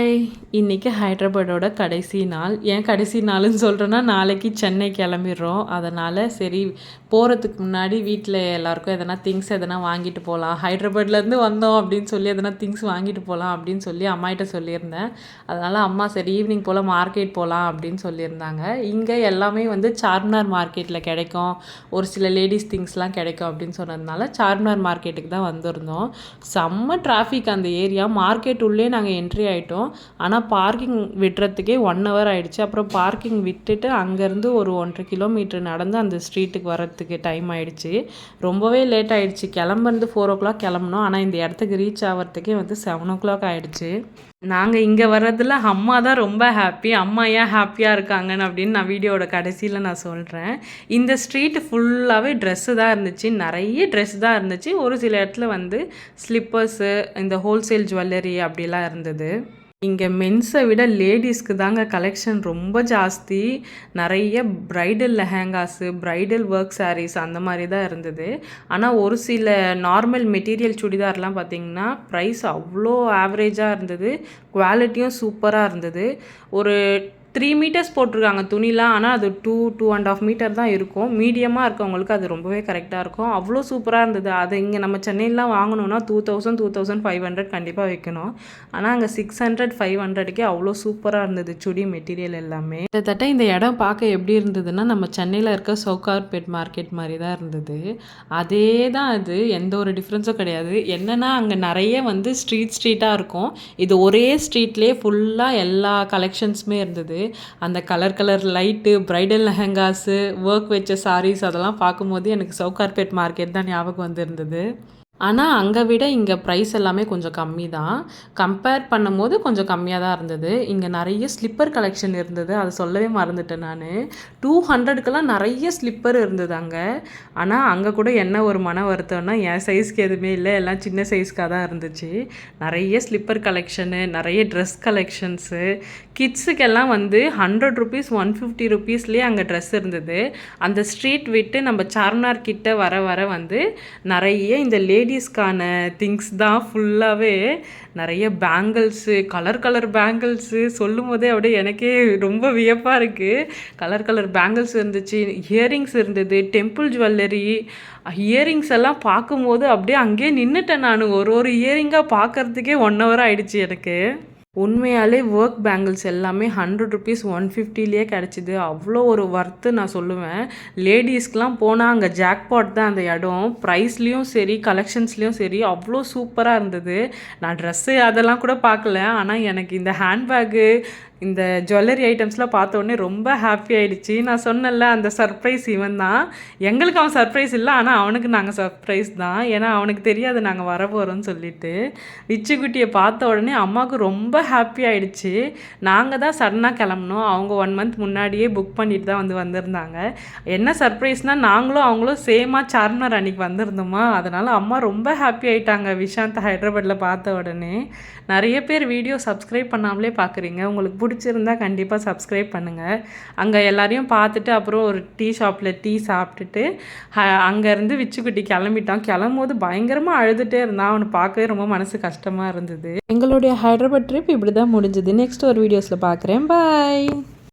Hi, இன்றைக்கி ஹைதராபாடோட கடைசி நாள். ஏன் கடைசி நாள்னு சொல்கிறேன்னா, நாளைக்கு சென்னை கிளம்பிடுறோம். அதனால் சரி போகிறதுக்கு முன்னாடி வீட்டில் எல்லாருக்கும் எதனா திங்ஸ் எதனா வாங்கிட்டு போகலாம், ஹைதராபாட்லேருந்து வந்தோம் அப்படின்னு சொல்லி எதனா திங்ஸ் வாங்கிட்டு போகலாம் அப்படின்னு சொல்லி அம்மாகிட்ட சொல்லியிருந்தேன். அதனால் அம்மா சரி ஈவினிங் போல் மார்க்கெட் போகலாம் அப்படின்னு சொல்லியிருந்தாங்க. இங்கே எல்லாமே வந்து சார்மினார் மார்க்கெட்டில் கிடைக்கும், ஒரு சில லேடிஸ் திங்ஸ்லாம் கிடைக்கும் அப்படின்னு சொன்னதுனால சார்மினார் மார்க்கெட்டுக்கு தான் வந்திருந்தோம். செம்ம டிராஃபிக் அந்த ஏரியா. மார்க்கெட் உள்ளே நாங்கள் என்ட்ரி ஆகிட்டோம். ஆனால் பார்க்கிங் விடுறதுக்கே 1 hour ஆகிடுச்சு. அப்புறம் பார்க்கிங் விட்டுட்டு அங்கேருந்து ஒரு 1.5 கிலோமீட்டர் நடந்து அந்த ஸ்ட்ரீட்டுக்கு வரத்துக்கு டைம் ஆகிடுச்சு. ரொம்பவே லேட் ஆகிடுச்சு. கிளம்புறது 4 o'clock கிளம்புனோம். ஆனால் இந்த இடத்துக்கு ரீச் ஆகிறதுக்கே வந்து 7 o'clock ஆகிடுச்சு. நாங்கள் இங்கே வர்றதில் அம்மா தான் ரொம்ப ஹாப்பி. அம்மா ஏன் ஹாப்பியாக இருக்காங்கன்னு அப்படின்னு நான் வீடியோட கடைசியில் நான் சொல்கிறேன். இந்த ஸ்ட்ரீட் ஃபுல்லாகவே ட்ரெஸ்ஸு தான் இருந்துச்சு, நிறைய ட்ரெஸ் தான் இருந்துச்சு. ஒரு சில இடத்துல வந்து ஸ்லிப்பர்ஸு, இந்த ஹோல்சேல் ஜுவல்லரி அப்படிலாம் இருந்தது. இங்கே மென்ஸை விட லேடிஸ்க்கு தாங்க கலெக்ஷன் ரொம்ப ஜாஸ்தி. நிறைய ப்ரைடல் லெஹேங்காஸு, ப்ரைடல் ஒர்க் சாரீஸ் அந்த மாதிரி தான் இருந்தது. ஆனால் ஒரு சில நார்மல் மெட்டீரியல் சுடிதார்லாம் பார்த்திங்கன்னா ப்ரைஸ் அவ்வளோ ஆவரேஜாக இருந்தது. குவாலிட்டியும் சூப்பராக இருந்தது. ஒரு 3 meters போட்டிருக்காங்க துணிலாம். ஆனால் அது 2.5 meter தான் இருக்கும். மீடியமாக இருக்கவங்களுக்கு அது ரொம்பவே கரெக்டாக இருக்கும். அவ்வளோ சூப்பராக இருந்தது. அதை இங்கே நம்ம சென்னையிலாம் வாங்கணுன்னா 2000 2500 கண்டிப்பாக வைக்கணும். ஆனால் அங்கே 600 500க்கே அவ்வளோ சூப்பராக இருந்தது சுடி மெட்டீரியல் எல்லாமே. கிட்டத்தட்ட இந்த இடம் பார்க்க எப்படி இருந்ததுன்னா, நம்ம சென்னையில் இருக்க சவுகார்பேட் மார்க்கெட் மாதிரி தான் இருந்தது. அதே தான் அது, எந்த ஒரு டிஃப்ரென்ஸும் கிடையாது. என்னென்னா அங்கே நிறைய வந்து ஸ்ட்ரீட்டாக இருக்கும். இது ஒரே ஸ்ட்ரீட்லேயே ஃபுல்லாக எல்லா கலெக்ஷன்ஸுமே இருந்தது. அந்த colour light, bridal lehengas, work வச்ச சாரீஸ் அதெல்லாம் பார்க்கும்போது எனக்கு சவுகார்பேட் மார்க்கெட் தான் ஞாபகம் வந்திருந்தது. ஆனால் அங்கே விட இங்கே ப்ரைஸ் எல்லாமே கொஞ்சம் கம்மி தான். கம்பேர் பண்ணும்போது கொஞ்சம் கம்மியாக தான் இருந்தது. இங்கே நிறைய ஸ்லிப்பர் கலெக்ஷன் இருந்தது. அதை சொல்லவே மறந்துட்டேன் நான். 200க்கெல்லாம் நிறைய ஸ்லிப்பர் இருந்தது அங்கே. ஆனால் அங்கே கூட என்ன ஒரு மன வருத்தம்னா, என் சைஸ்க்கு எதுவுமே இல்லை, எல்லாம் சின்ன சைஸ்க்காக தான் இருந்துச்சு. நிறைய ஸ்லிப்பர் கலெக்ஷனு, நிறைய ட்ரெஸ் கலெக்ஷன்ஸு, கிட்ஸுக்கெல்லாம் வந்து 100 rupees 150 rupeesலேயே அங்கே ட்ரெஸ் இருந்தது. அந்த ஸ்ட்ரீட் விட்டு நம்ம சார்மினார் கிட்ட வர வந்து நிறைய இந்த லேடிஸ்க்கான திங்ஸ் தான் ஃபுல்லாகவே. நிறைய பேங்கிள்ஸு, கலர் பேங்கிள்ஸு சொல்லும் போதே அப்படியே எனக்கே ரொம்ப வியப்பாக இருக்குது. கலர் பேங்கிள்ஸ் இருந்துச்சு, இயரிங்ஸ் இருந்தது, டெம்பிள் ஜுவல்லரி. இயரிங்ஸ் எல்லாம் பார்க்கும்போது அப்படியே அங்கேயே நின்றுட்டேன் நான். ஒரு இயரிங்காக பார்க்குறதுக்கே 1 hour ஆகிடுச்சு எனக்கு. உண்மையாலே ஒர்க் பேங்கிள்ஸ் எல்லாமே 100 rupees 150லேயே கிடச்சிது. அவ்வளோ ஒரு ஒர்த்து நான் சொல்லுவேன். லேடிஸ்க்கெலாம் போனால் அங்கே ஜாக்பாட் தான் அந்த இடம். ப்ரைஸ்லேயும் சரி, கலெக்ஷன்ஸ்லேயும் சரி அவ்வளோ சூப்பராக இருந்தது. நான் ட்ரெஸ்ஸு அதெல்லாம் கூட பார்க்கல. ஆனால் எனக்கு இந்த ஹேண்ட்பேக்கு, இந்த ஜுவல்லரி ஐட்டம்ஸ்லாம் பார்த்தோன்னே ரொம்ப ஹாப்பி ஆகிடுச்சு. நான் சொன்னேன்ல, அந்த சர்ப்ரைஸ் இவன் தான். எங்களுக்கு அவன் சர்ப்ரைஸ் இல்லை, ஆனால் அவனுக்கு நாங்கள் சர்ப்ரைஸ் தான். ஏன்னா அவனுக்கு தெரியாது நாங்கள் வர போகிறோன்னு சொல்லிட்டு. விச்சுக்குட்டியை பார்த்த உடனே அம்மாவுக்கு ரொம்ப ஹாப்பி ஆகிடுச்சு. நாங்கள் தான் சடனாக கிளம்புனோம். அவங்க 1 month முன்னாடியே புக் பண்ணிட்டு தான் வந்திருந்தாங்க. என்ன சர்ப்ரைஸ்னால், நாங்களும் அவங்களும் சேமாக சார்மினார் அன்றைக்கி வந்திருந்தோமா, அதனால் அம்மா ரொம்ப ஹாப்பி ஆகிட்டாங்க விஷாந்த் ஹைதராபாத்தில் பார்த்த உடனே. நிறைய பேர் வீடியோ சப்ஸ்கிரைப் பண்ணாமலே பார்க்குறீங்க. உங்களுக்கு பிடிச்சிருந்தா கண்டிப்பாக சப்ஸ்கிரைப் பண்ணுங்கள். அங்கே எல்லாரையும் பார்த்துட்டு அப்புறம் ஒரு டீ ஷாப்பில் டீ சாப்பிட்டுட்டு அங்கேருந்து விச்சுக்குட்டி கிளம்பிட்டான். கிளம்பும்போது பயங்கரமாக அழுதுகிட்டே இருந்தான். அவனை பார்க்கவே ரொம்ப மனசு கஷ்டமாக இருந்தது. எங்களுடைய ஹைதராபாத் ட்ரிப் இப்படி தான் முடிஞ்சது. நெக்ஸ்ட் ஒரு வீடியோஸில் பார்க்குறேன். பாய்.